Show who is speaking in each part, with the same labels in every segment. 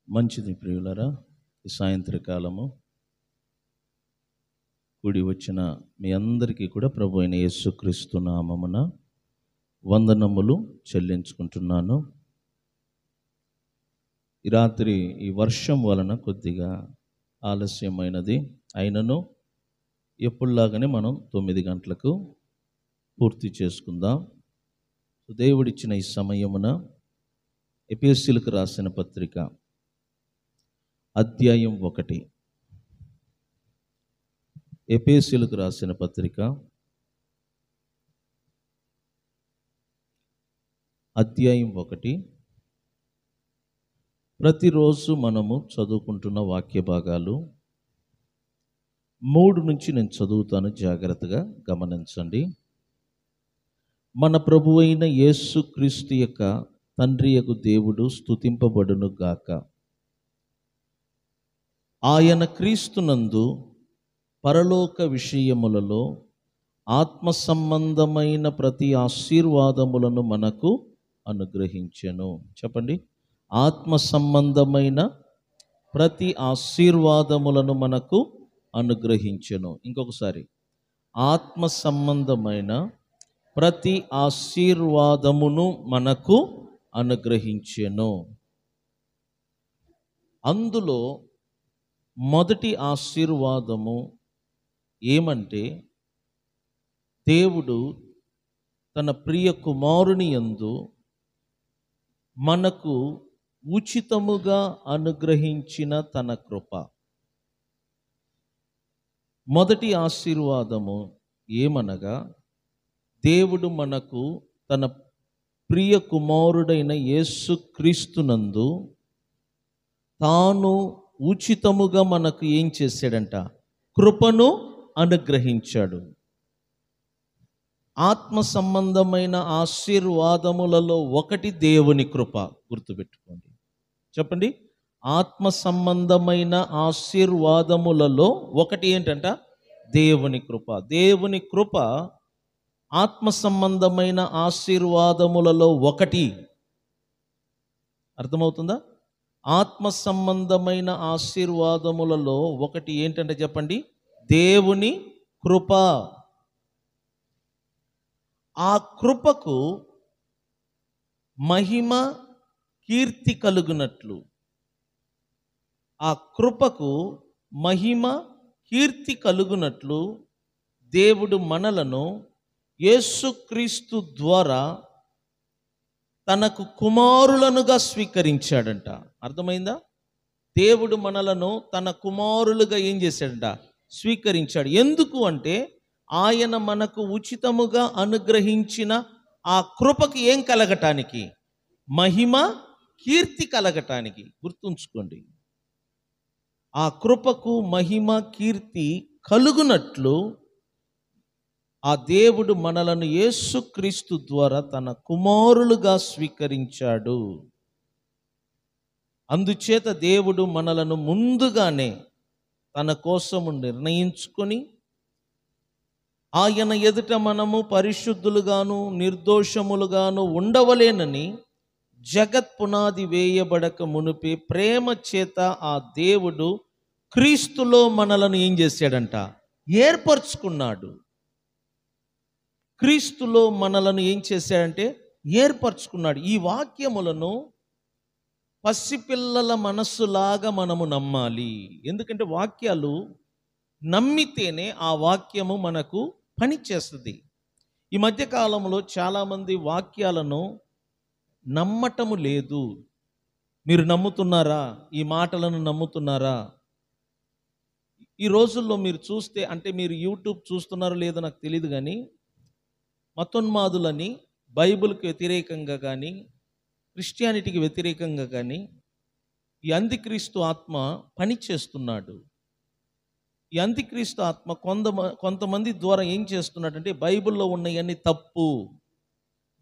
Speaker 1: మంచిది ప్రియులరా, ఈ సాయంత్రకాలము కూడి వచ్చిన మీ అందరికీ కూడా ప్రభు అయిన యేసుక్రీస్తు నామమున వందనములు చెల్లించుకుంటున్నాను. ఈ రాత్రి ఈ వర్షం వలన కొద్దిగా ఆలస్యమైనది అయినను ఎప్పుడులాగానే మనం 9 గంటలకు పూర్తి చేసుకుందాం. దేవుడిచ్చిన ఈ సమయమున ఎఫెసీయులకు రాసిన పత్రిక అధ్యాయం 1, ఎఫెసీయులకు రాసిన పత్రిక అధ్యాయం 1. ప్రతిరోజు మనము చదువుకుంటున్న వాక్య భాగాలు 3 నుంచి నేను చదువుతాను, జాగ్రత్తగా గమనించండి. మన ప్రభువైన యేసుక్రీస్తు యొక్క తండ్రియగు దేవుడు స్తుతింపబడును గాక. ఆయన క్రీస్తునందు పరలోక విషయములలో ఆత్మ సంబంధమైన ప్రతి ఆశీర్వాదములను మనకు అనుగ్రహించెను. చెప్పండి, ఆత్మ సంబంధమైన ప్రతి ఆశీర్వాదములను మనకు అనుగ్రహించెను. ఇంకొకసారి, ఆత్మ సంబంధమైన ప్రతి ఆశీర్వాదమును మనకు అనుగ్రహించెను. అందులో మొదటి ఆశీర్వాదము ఏమంటే, దేవుడు తన ప్రియ కుమారుని యందు మనకు ఉచితముగా అనుగ్రహించిన తన కృప. మొదటి ఆశీర్వాదము ఏమనగా, దేవుడు మనకు తన ప్రియ కుమారుడైన యేసుక్రీస్తునందు తాను ఉచితముగా మనకు ఏం చేశాడంట? కృపను అనుగ్రహించాడు. ఆత్మ సంబంధమైన ఆశీర్వాదములలో ఒకటి దేవుని కృప. గుర్తుపెట్టుకోండి, చెప్పండి. ఆత్మ సంబంధమైన ఆశీర్వాదములలో ఒకటి ఏంటంట? దేవుని కృప. దేవుని కృప ఆత్మ సంబంధమైన ఆశీర్వాదములలో ఒకటి. అర్థమవుతుందా? ఆత్మ సంబంధమైన ఆశీర్వాదములలో ఒకటి ఏంటంటే చెప్పండి, దేవుని కృప. ఆ కృపకు మహిమ కీర్తి కలుగునట్లు, ఆ కృపకు మహిమ కీర్తి కలుగునట్లు దేవుడు మనలను యేసుక్రీస్తు ద్వారా తనకు కుమారులనుగా స్వీకరించాడంట. అర్థమైందా? దేవుడు మనలను తన కుమారులుగా ఏం చేశాడంట? స్వీకరించాడు. ఎందుకు అంటే, ఆయన మనకు ఉచితముగా అనుగ్రహించిన ఆ కృపకి ఏం కలగటానికి? మహిమ కీర్తి కలగటానికి. గుర్తుంచుకోండి, ఆ కృపకు మహిమ కీర్తి కలుగునట్లు ఆ దేవుడు మనలను యేసుక్రీస్తు ద్వారా తన కుమారులుగా స్వీకరించాడు. అందుచేత దేవుడు మనలను ముందుగానే తన కోసము నిర్ణయించుకొని, ఆయన ఎదుట మనము పరిశుద్ధులుగాను నిర్దోషములుగాను ఉండవలేనని జగత్ పునాది వేయబడక మునిపే ప్రేమ చేత ఆ దేవుడు క్రీస్తులో మనలను ఏం చేశాడంట? ఏర్పరచుకున్నాడు. క్రీస్తులో మనలను ఏం చేశాడంటే ఏర్పరచుకున్నాడు. ఈ వాక్యములను పసిపిల్లల మనస్సులాగా మనము నమ్మాలి. ఎందుకంటే వాక్యాలు నమ్మితేనే ఆ వాక్యము మనకు పనిచేస్తుంది. ఈ మధ్యకాలంలో చాలామంది వాక్యాలను నమ్మటము లేదు. మీరు నమ్ముతున్నారా? ఈ మాటలను నమ్ముతున్నారా? ఈ రోజుల్లో మీరు చూస్తే, అంటే మీరు యూట్యూబ్ చూస్తున్నారో లేదో నాకు తెలియదు, కానీ మతోన్మాదులని బైబిల్కి వ్యతిరేకంగా కానీ క్రిస్టియానిటీకి వ్యతిరేకంగా కానీ ఈ అంత్యక్రీస్తు ఆత్మ పనిచేస్తున్నాడు. ఈ అంత్యక్రీస్తు ఆత్మ కొంతమంది ద్వారా ఏం చేస్తున్నాడంటే, బైబిల్లో ఉన్నవన్నీ తప్పు,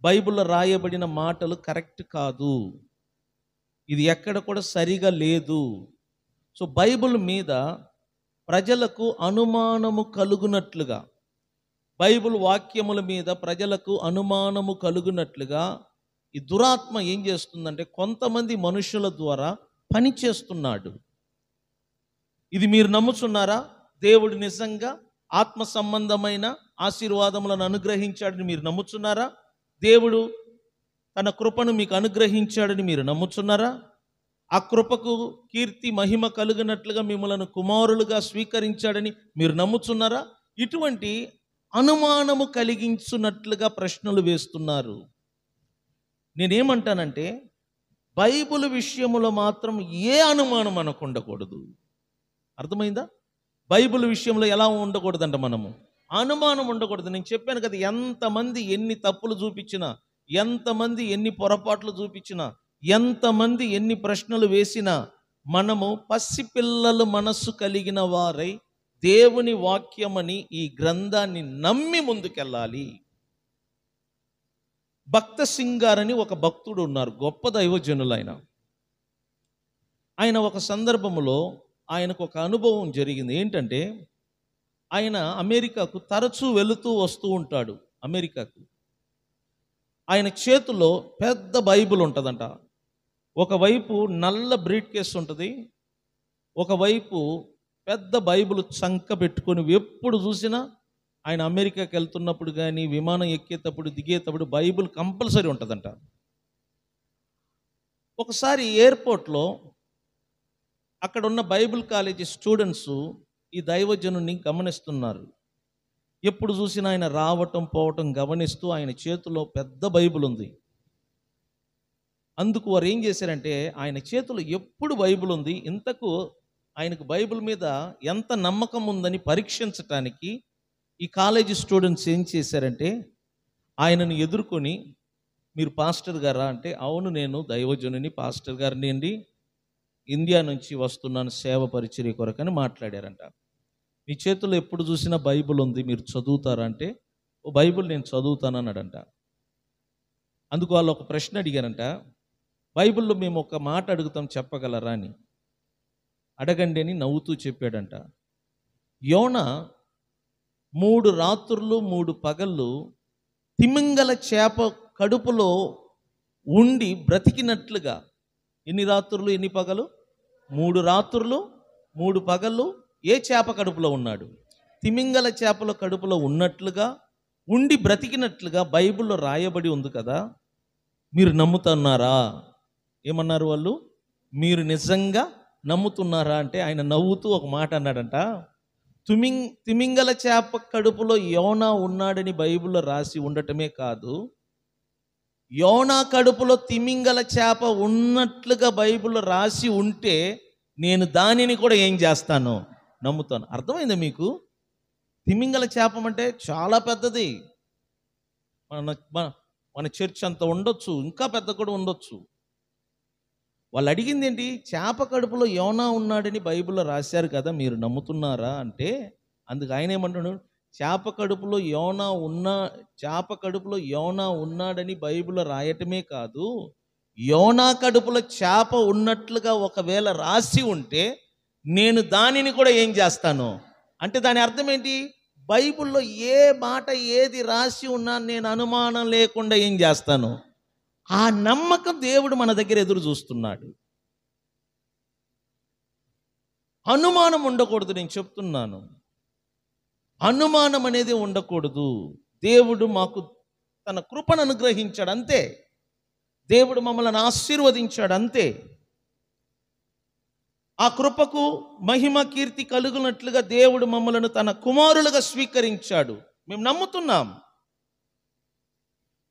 Speaker 1: బైబిల్లో రాయబడిన మాటలు కరెక్ట్ కాదు, ఇది ఎక్కడ కూడా సరిగా లేదు. సో బైబిల్ మీద ప్రజలకు అనుమానము కలుగునట్లుగా, బైబిల్ వాక్యముల మీద ప్రజలకు అనుమానము కలుగునట్లుగా ఈ దురాత్మ ఏం చేస్తుందంటే, కొంతమంది మనుషుల ద్వారా పని చేస్తున్నాడు. ఇది మీరు నమ్ముచున్నారా? దేవుడు నిజంగా ఆత్మ సంబంధమైన ఆశీర్వాదములను అనుగ్రహించాడని మీరు నమ్ముచున్నారా? దేవుడు తన కృపను మీకు అనుగ్రహించాడని మీరు నమ్ముచున్నారా? ఆ కృపకు కీర్తి మహిమ కలుగునట్లుగా మిమ్మలను కుమారులుగా స్వీకరించాడని మీరు నమ్ముచున్నారా? ఇటువంటి అనుమానము కలిగించున్నట్లుగా ప్రశ్నలు వేస్తున్నారు. నేనేమంటానంటే, బైబిల్ విషయములో మాత్రం ఏ అనుమానం మనకు ఉండకూడదు. అర్థమైందా? బైబిల్ విషయంలో ఎలా ఉండకూడదంట, మనము అనుమానం ఉండకూడదు. నేను చెప్పాను కదా, ఎంతమంది ఎన్ని తప్పులు చూపించినా, ఎంతమంది ఎన్ని పొరపాట్లు చూపించినా, ఎంతమంది ఎన్ని ప్రశ్నలు వేసినా, మనము పసిపిల్లలు మనస్సు కలిగిన వారై దేవుని వాక్యమని ఈ గ్రంథాన్ని నమ్మి ముందుకెళ్ళాలి. భక్త సింగారని ఒక భక్తుడు ఉన్నారు, గొప్ప దైవజనులు. ఆయన ఒక సందర్భంలో ఆయనకు ఒక అనుభవం జరిగింది. ఏంటంటే, ఆయన అమెరికాకు తరచూ వెళుతూ వస్తూ ఉంటాడు. అమెరికాకు ఆయన చేతిలో పెద్ద బైబిల్ ఉంటుందంట. ఒకవైపు నల్ల బ్రీట్ కేస్ ఉంటుంది, ఒకవైపు పెద్ద బైబిల్ చంక పెట్టుకొని ఎప్పుడు చూసినా ఆయన అమెరికాకి వెళ్తున్నప్పుడు కానీ, విమానం ఎక్కేటప్పుడు దిగేటప్పుడు బైబిల్ కంపల్సరీ ఉంటుందంట. ఒకసారి ఎయిర్పోర్ట్లో అక్కడ ఉన్న బైబిల్ కాలేజీ స్టూడెంట్స్ ఈ దైవజనుని గమనిస్తున్నారు. ఎప్పుడు చూసినా ఆయన రావటం పోవటం గమనిస్తూ ఆయన చేతిలో పెద్ద బైబిల్ ఉంది. అందుకు వారు ఏం చేశారంటే, ఆయన చేతిలో ఎప్పుడు బైబిల్ ఉంది, ఇంతకు ఆయనకు బైబిల్ మీద ఎంత నమ్మకం ఉందని పరీక్షించటానికి ఈ కాలేజీ స్టూడెంట్స్ ఏం చేశారంటే, ఆయనను ఎదుర్కొని, మీరు పాస్టర్ గారా అంటే, అవును నేను దైవజనుని పాస్టర్ గారిని అండి, ఇండియా నుంచి వస్తున్నాను సేవ పరిచర్య కొరకని మాట్లాడారంట. మీ చేతుల్లో ఎప్పుడు చూసినా బైబిల్ ఉంది, మీరు చదువుతారా అంటే, ఓ బైబిల్ నేను చదువుతానన్నాడంట. అందుకు వాళ్ళు ఒక ప్రశ్న అడిగారంట, బైబిల్లో మేము ఒక మాట అడుగుతాం చెప్పగలరా అని. అడగండి అని నవ్వుతూ చెప్పాడంట. యోనా 3 రాత్రులు 3 పగళ్ళు తిమింగల చేప కడుపులో ఉండి బ్రతికినట్లుగా, ఎన్ని రాత్రులు ఎన్ని పగలు? 3 రాత్రులు 3 పగళ్ళు ఏ చేప కడుపులో ఉన్నాడు? తిమింగల చేపల కడుపులో ఉన్నట్లుగా ఉండి బ్రతికినట్లుగా బైబిల్లో రాయబడి ఉంది కదా, మీరు నమ్ముతున్నారా? ఏమన్నారు వాళ్ళు? మీరు నిజంగా నమ్ముతున్నారా అంటే, ఆయన నవ్వుతూ ఒక మాట అన్నాడంట, తిమింగల చేప కడుపులో యోనా ఉన్నాడని బైబిల్లో రాసి ఉండటమే కాదు, యోనా కడుపులో తిమింగల చేప ఉన్నట్లుగా బైబిల్లో రాసి ఉంటే నేను దానిని కూడా ఏం చేస్తాను? నమ్ముతాను. అర్థమైందా మీకు? తిమింగల చేపం అంటే చాలా పెద్దది. మన చర్చ్ అంత ఉండొచ్చు, ఇంకా పెద్ద కూడా ఉండొచ్చు. వాళ్ళు అడిగింది ఏంటి? చేప కడుపులో యోనా ఉన్నాడని బైబిల్లో రాశారు కదా, మీరు నమ్ముతున్నారా అంటే, అందుకు ఆయన ఏమంటున్నాడు? చేప కడుపులో యోనా ఉన్నాడని బైబిల్లో రాయటమే కాదు, యోనా కడుపులో చేప ఉన్నట్లుగా ఒకవేళ రాసి ఉంటే నేను దానిని కూడా ఏం చేస్తాను అంటే, దాని అర్థం ఏంటి? బైబిల్లో ఏ మాట ఏది రాసి ఉన్నా నేను అనుమానం లేకుండా ఏం చేస్తాను? ఆ నమ్మకం దేవుడు మన దగ్గర ఎదురు చూస్తున్నాడు. అనుమానం ఉండకూడదు. నేను చెప్తున్నాను, అనుమానం అనేది ఉండకూడదు. దేవుడు మాకు తన కృపను అనుగ్రహించాడు అంతే. దేవుడు మమ్మల్ని ఆశీర్వదించాడు అంతే. ఆ కృపకు మహిమ కీర్తి కలుగునట్లుగా దేవుడు మమ్మలను తన కుమారులుగా స్వీకరించాడు. మేము నమ్ముతున్నాం.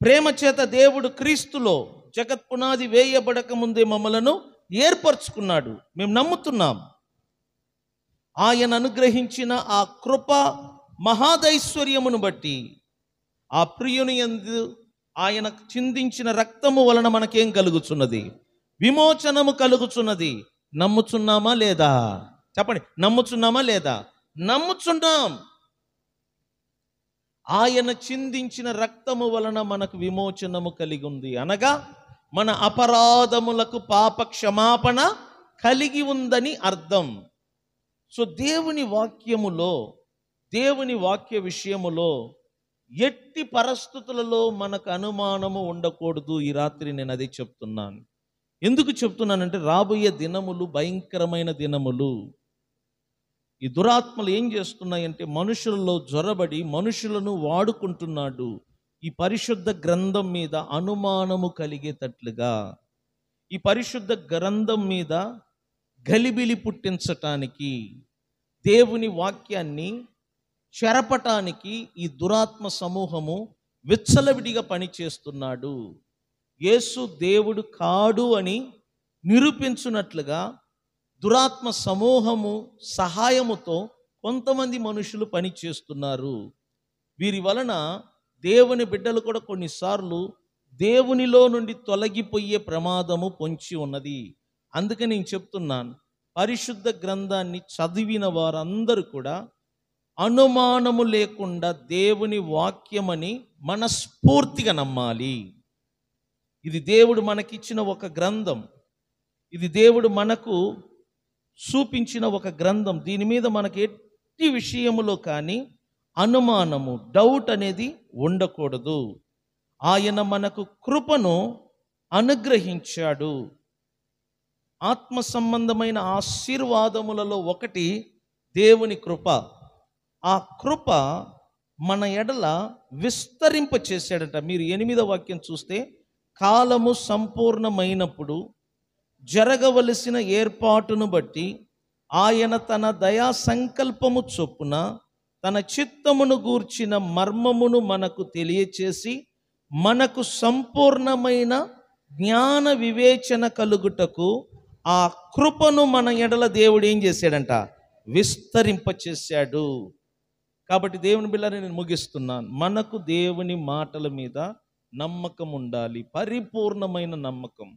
Speaker 1: ప్రేమ చేత దేవుడు క్రీస్తులో జగత్ పునాది వేయబడక ముందే మమ్మలను ఏర్పరచుకున్నాడు. మేము నమ్ముతున్నాం. ఆయన అనుగ్రహించిన ఆ కృప మహాదైశ్వర్యమును బట్టి, ఆ ప్రియుని యందు ఆయన చిందించిన రక్తము వలన మనకేం కలుగుచున్నది? విమోచనము కలుగుచున్నది. నమ్ముచున్నామా లేదా? చెప్పండి, నమ్ముచున్నామా లేదా? నమ్ముచున్నాం. ఆయన చిందించిన రక్తము వలన మనకు విమోచనము కలిగి ఉంది, అనగా మన అపరాధములకు పాప క్షమాపణ కలిగి ఉందని అర్థం. సో దేవుని వాక్యములో, దేవుని వాక్య విషయములో ఎట్టి పరిస్థితులలో మనకు అనుమానము ఉండకూడదు. ఈ రాత్రి నేను అదే చెప్తున్నాను. ఎందుకు చెప్తున్నానంటే రాబోయే దినములు భయంకరమైన దినములు. ఈ దురాత్మలు ఏం చేస్తున్నాయంటే మనుషులలో జొరబడి మనుషులను వాడుకుంటున్నాడు. ఈ పరిశుద్ధ గ్రంథం మీద అనుమానము కలిగేటట్లుగా, ఈ పరిశుద్ధ గ్రంథం మీద గలిబిలి పుట్టించటానికి, దేవుని వాక్యాన్ని చెరపటానికి ఈ దురాత్మ సమూహము విచ్చలవిడిగా పనిచేస్తున్నాడు. యేసు దేవుడు కాడు అని నిరూపించున్నట్లుగా దురాత్మ సమూహము సహాయముతో కొంతమంది మనుషులు పనిచేస్తున్నారు. వీరి వలన దేవుని బిడ్డలు కూడా కొన్నిసార్లు దేవునిలో నుండి తొలగిపోయే ప్రమాదము పొంచి ఉన్నది. అందుకే నేను చెప్తున్నాను, పరిశుద్ధ గ్రంథాన్ని చదివిన వారందరూ కూడా అనుమానము లేకుండా దేవుని వాక్యమని మనస్ఫూర్తిగా నమ్మాలి. ఇది దేవుడు మనకిచ్చిన ఒక గ్రంథం, ఇది దేవుడు మనకు చూపించిన ఒక గ్రంథం. దీని మీద మనకి ఎట్టి విషయములో కానీ అనుమానము, డౌట్ అనేది ఉండకూడదు. ఆయన మనకు కృపను అనుగ్రహించాడు. ఆత్మ సంబంధమైన ఆశీర్వాదములలో ఒకటి దేవుని కృప. ఆ కృప మన ఎడల విస్తరింప చేశాడట. మీరు 8వ వాక్యం చూస్తే, కాలము సంపూర్ణమైనప్పుడు జరగవలసిన ఏర్పాటును బట్టి ఆయన తన దయా సంకల్పము చొప్పున తన చిత్తమును గూర్చిన మర్మమును మనకు తెలియచేసి, మనకు సంపూర్ణమైన జ్ఞాన వివేచన కలుగుటకు ఆ కృపను మన ఎడల దేవుడు ఏం చేశాడంట? విస్తరింపచేశాడు. కాబట్టి దేవుని బిడ్డలని నేను ముగిస్తున్నాను. మనకు దేవుని మాటల మీద నమ్మకం ఉండాలి, పరిపూర్ణమైన నమ్మకం.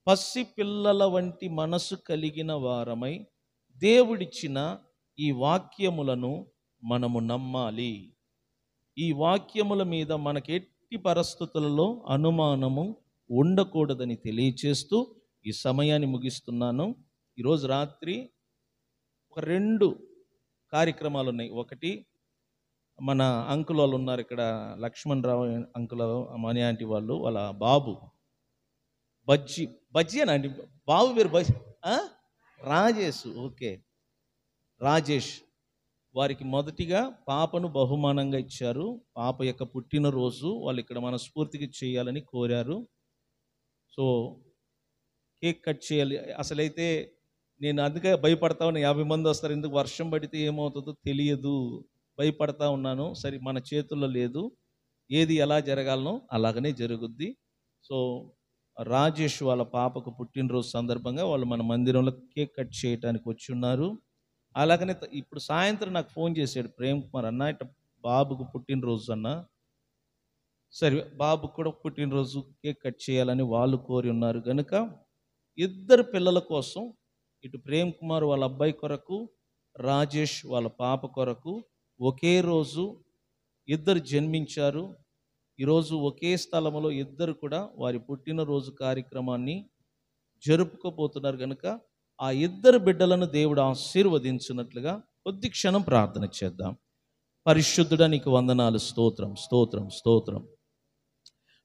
Speaker 1: పసి పిల్లల వంటి మనసు కలిగిన వారమై దేవుడిచ్చిన ఈ వాక్యములను మనము నమ్మాలి. ఈ వాక్యముల మీద మనకి ఎట్టి పరిస్థితులలో అనుమానము ఉండకూడదని తెలియచేస్తూ ఈ సమయాన్ని ముగిస్తున్నాను. ఈరోజు రాత్రి ఒక 2 కార్యక్రమాలు ఉన్నాయి. ఒకటి, మన అంకుల్ వాళ్ళు ఉన్నారు ఇక్కడ, లక్ష్మణ్ రావు అంకుల్, మణి ఆంటీ వాళ్ళు, వాళ్ళ బాబు బజ్జీ అని అండి, బాబు పేరు రాజేష్. ఓకే, రాజేష్ వారికి మొదటిగా పాపను బహుమానంగా ఇచ్చారు. పాప యొక్క పుట్టినరోజు వాళ్ళు ఇక్కడ మనస్ఫూర్తిగా చేయాలని కోరారు. సో కేక్ కట్ చేయాలి. అసలైతే నేను అందుకే భయపడతా ఉన్నాను, 50 మంది వస్తారు, ఎందుకు వర్షం పడితే ఏమవుతుందో తెలియదు, భయపడతా ఉన్నాను. సరే, మన చేతుల్లో లేదు, ఏది ఎలా జరగాలనో అలాగనే జరుగుద్ది. సో రాజేష్ వాళ్ళ పాపకు పుట్టినరోజు సందర్భంగా వాళ్ళు మన మందిరంలో కేక్ కట్ చేయడానికి వచ్చి ఉన్నారు. అలాగనే ఇప్పుడు సాయంత్రం నాకు ఫోన్ చేశాడు ప్రేమ్ కుమార్, అన్న ఇట్లా బాబుకు పుట్టినరోజు అన్న. సరే, బాబుకు కూడా పుట్టినరోజు కేక్ కట్ చేయాలని వాళ్ళు కోరి ఉన్నారు కనుక 2 పిల్లల కోసం, ఇటు ప్రేమ్ కుమార్ వాళ్ళ అబ్బాయి కొరకు, రాజేష్ వాళ్ళ పాప కొరకు ఒకే రోజు 2 జన్మించారు. ఈరోజు ఒకే స్థలంలో 2 కూడా వారి పుట్టినరోజు కార్యక్రమాన్ని జరుపుకోబోతున్నారు కనుక ఆ 2 బిడ్డలను దేవుడు ఆశీర్వదించినట్లుగా కొద్ది క్షణం ప్రార్థన చేద్దాం. పరిశుద్ధుడా, నీకు వందనాలు, స్తోత్రం స్తోత్రం స్తోత్రం.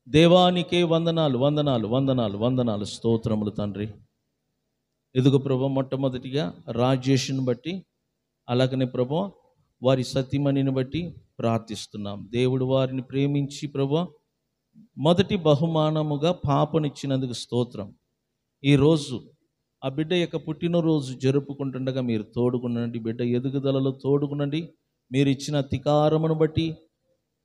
Speaker 1: దేవానికే వందనాలు వందనాలు వందనాలు వందనాలు, స్తోత్రములు తండ్రి. ఎదుగు ప్రభు, మొట్టమొదటిగా రాజేష్ను బట్టి, అలాగనే ప్రభు వారి సతీమణిని బట్టి ప్రార్థిస్తున్నాం. దేవుడు వారిని ప్రేమించి ప్రభు మొదటి బహుమానముగా పాపనిచ్చినందుకు స్తోత్రం. ఈరోజు ఆ బిడ్డ యొక్క పుట్టినరోజు జరుపుకుంటుండగా మీరు తోడుకునండి, బిడ్డ ఎదుగుదలలో తోడుకునండి. మీరు ఇచ్చిన అధికారమును బట్టి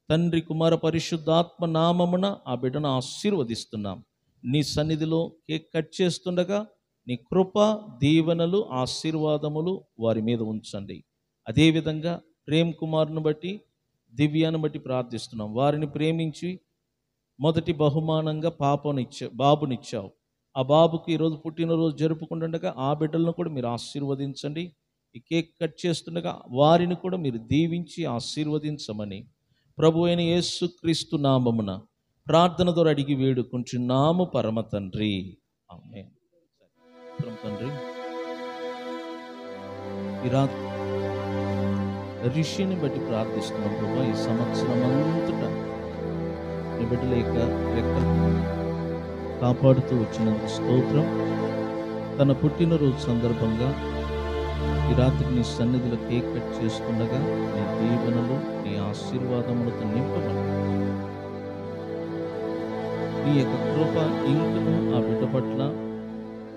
Speaker 1: తండ్రి, కుమార, పరిశుద్ధాత్మ నామమున ఆ బిడ్డను ఆశీర్వదిస్తున్నాం. నీ సన్నిధిలో కేక్ కట్ చేస్తుండగా నీ కృప, దీవెనలు, ఆశీర్వాదములు వారి మీద ఉంచండి. అదేవిధంగా ప్రేమ్ కుమార్ను బట్టి, దివ్యాను బట్టి ప్రార్థిస్తున్నాం. వారిని ప్రేమించి మొదటి బహుమానంగా బాబునిచ్చావు. ఆ బాబుకి ఈరోజు పుట్టినరోజు జరుపుకుంటుండగా ఆ బిడ్డలను కూడా మీరు ఆశీర్వదించండి. ఈ కేక్ కట్ చేస్తుండగా వారిని కూడా మీరు దీవించి ఆశీర్వదించమని ప్రభు అయిన యేసుక్రీస్తు నామమున ప్రార్థన ద్వారా అడిగి వేడుకుంటున్నాము పరమ తండ్రి, ఆమేన్. తండ్రి, ఈ రాత్రి ఋషిని బట్టి ప్రార్థిస్తున్నాం ప్రభు. ఈ సంవత్సరం అంతటా నీ బిడ్డల యొక్క రెక్కలు కాపాడుతూ వచ్చినందుకు స్తోత్రం. తన పుట్టినరోజు సందర్భంగా ఈ రాత్రి నీ సన్నిధిలో కేక్ కట్ చేస్తుండగా నీ దీవెనలు, నీ ఆశీర్వాదములతో నింపబడి నీ యొక్క కృప ఇంకను ఆ బిడ్డ పట్ల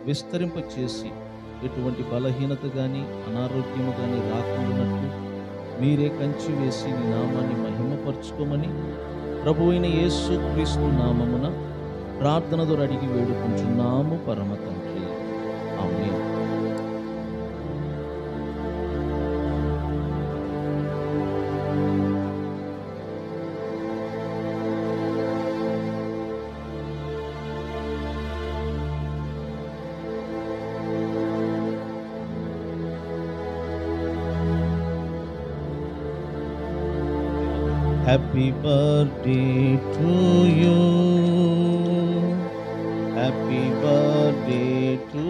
Speaker 1: విస్తరింపచేసి ఎటువంటి బలహీనత కానీ అనారోగ్యము కానీ రాకుండానట్లు మీరే కంచి వేసి నీ నామాన్ని మహిమపరచుకోమని ప్రభువైన యేసు క్రీస్తు నామమున ప్రార్థన ద్వారా అడిగి వేడుకుంటున్నాము పరమ తండ్రి. ఆమేన్. Happy birthday to you. Happy birthday to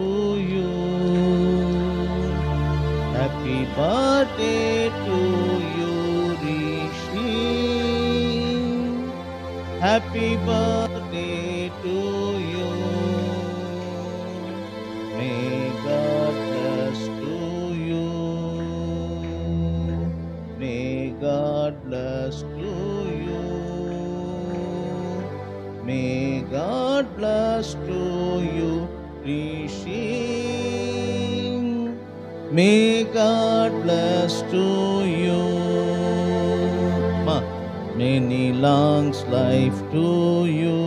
Speaker 1: you. Happy birthday to you, Rishi. Happy birthday to you. May God bless to you. May God bless to you. May God bless to you, Rishi. May God bless to you. Ma, many longs life to you.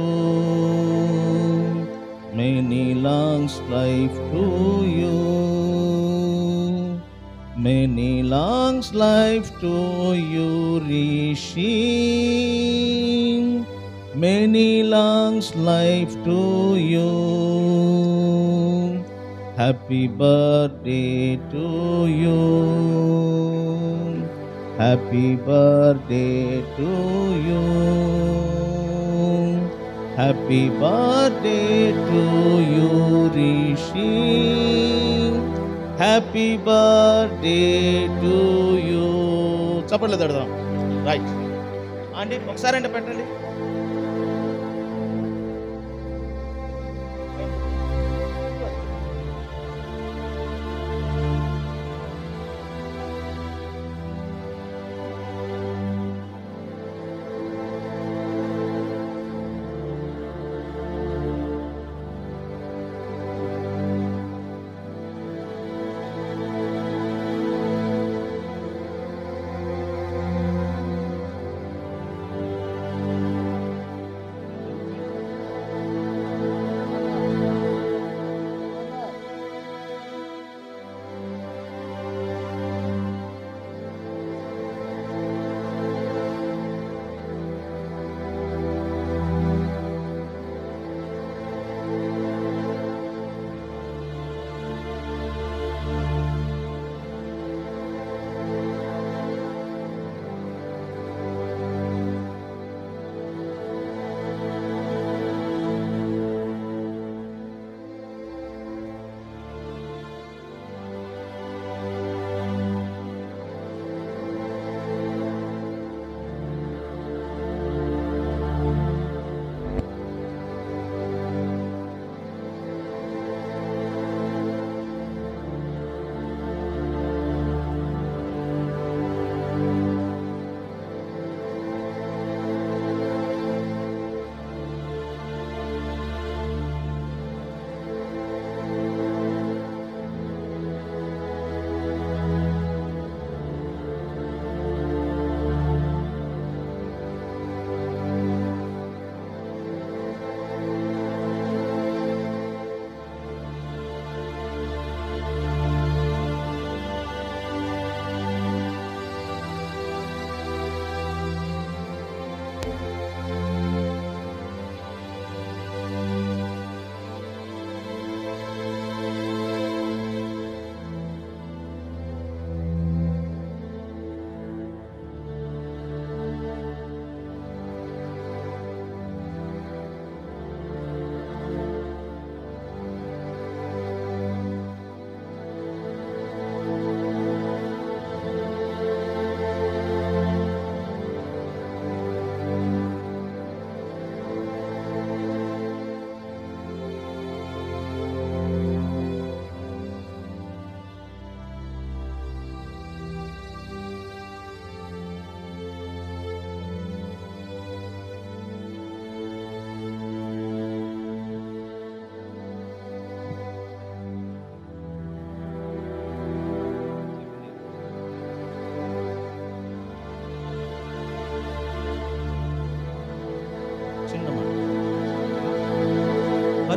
Speaker 1: Many longs life to you. Many longs life to you, Rishi. Many longs life to you. Happy birthday to you. Happy birthday to you. Happy birthday to you, Rishi. Happy birthday to you. చప్పట్లు తడదాం. Right అండి, ఒకసారి అంటే పెట్టండి.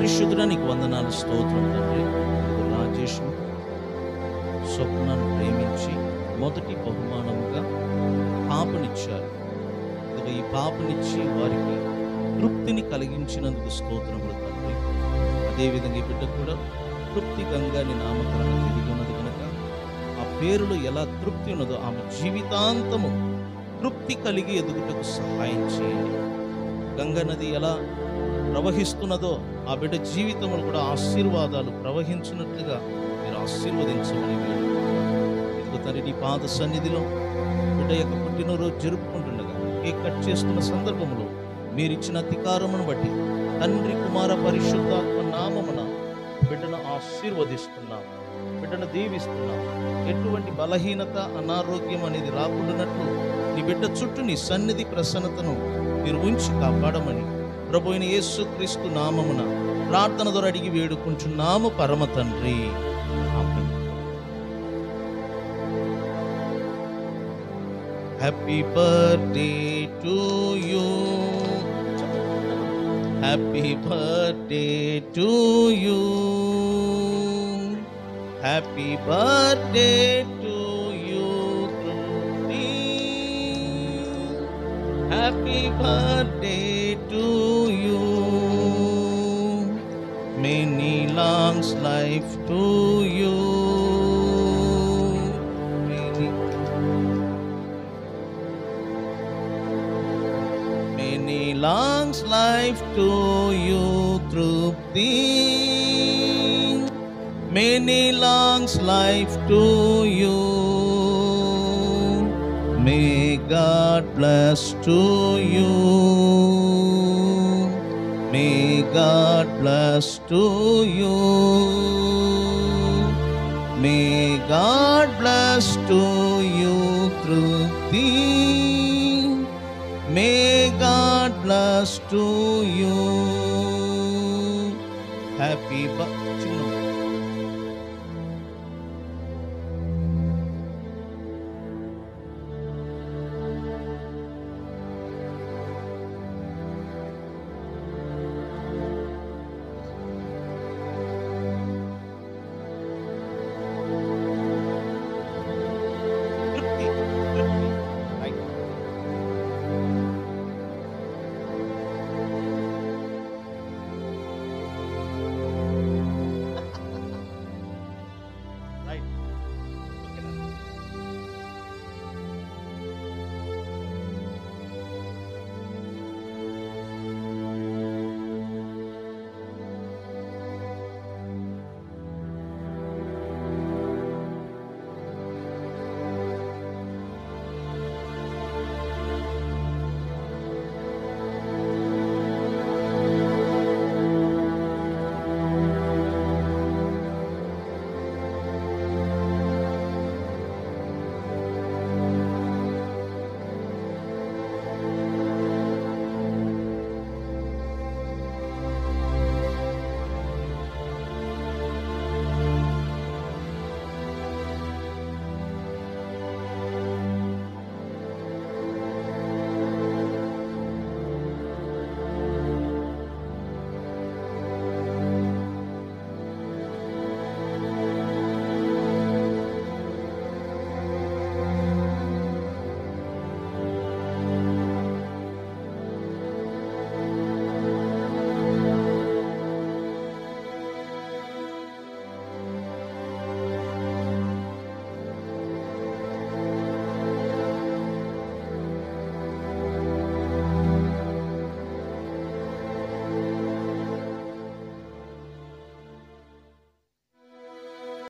Speaker 1: పరిశుద్ధుడా నీకు వందనాలు, స్తోత్రం తండ్రి. రాజేష్ స్వప్నాన్ని ప్రేమించి మొదటి బహుమానముగా పాపనిచ్చారు. ఈ పాపనిచ్చి వారికి తృప్తిని కలిగించినందుకు స్తోత్రములు తండ్రి. అదేవిధంగా ఈ బిడ్డ కూడా తృప్తికంగా నీ నామకరణం తిరిగి ఉన్నది కనుక ఆ పేరులో ఎలా తృప్తి ఉన్నదో ఆమె జీవితాంతము తృప్తి కలిగి ఎదుగుటకు సహాయం చేయండి. గంగా నది ఎలా ప్రవహిస్తున్నదో ఆ బిడ్డ జీవితంలో కూడా ఆశీర్వాదాలు ప్రవహించినట్లుగా మీరు ఆశీర్వదించమని ఇదిగో తండ్రి, నీ పాద సన్నిధిలో బిడ్డ యొక్క పుట్టినరోజు జరుపుకుంటుండగా కేక్ కట్ చేస్తున్న సందర్భంలో మీరిచ్చిన అధికారమును బట్టి తండ్రి, కుమార, పరిశుద్ధాత్మ నామమున బిడ్డను ఆశీర్వదిస్తున్నాం, బిడ్డను దీవిస్తున్నాం. ఎటువంటి బలహీనత, అనారోగ్యం అనేది రాకుండానట్లు నీ బిడ్డ చుట్టూ నీ సన్నిధి ప్రసన్నతను మీరు ఉంచి కాపాడమని ప్రభు అయిన యేసుక్రీస్తు నామమున ప్రార్థన ద్వారా అడిగి వేడుకుంటున్నాము పరమ తండ్రి. Amen. Happy birthday to you, happy birthday to you, happy birthday to you, happy birthday to you, many longs life to you, many longs life to you, Trupti, many longs life to you, may God bless to you, may God bless to you, may God bless to you, Trupti, may God bless to you. Happy birthday.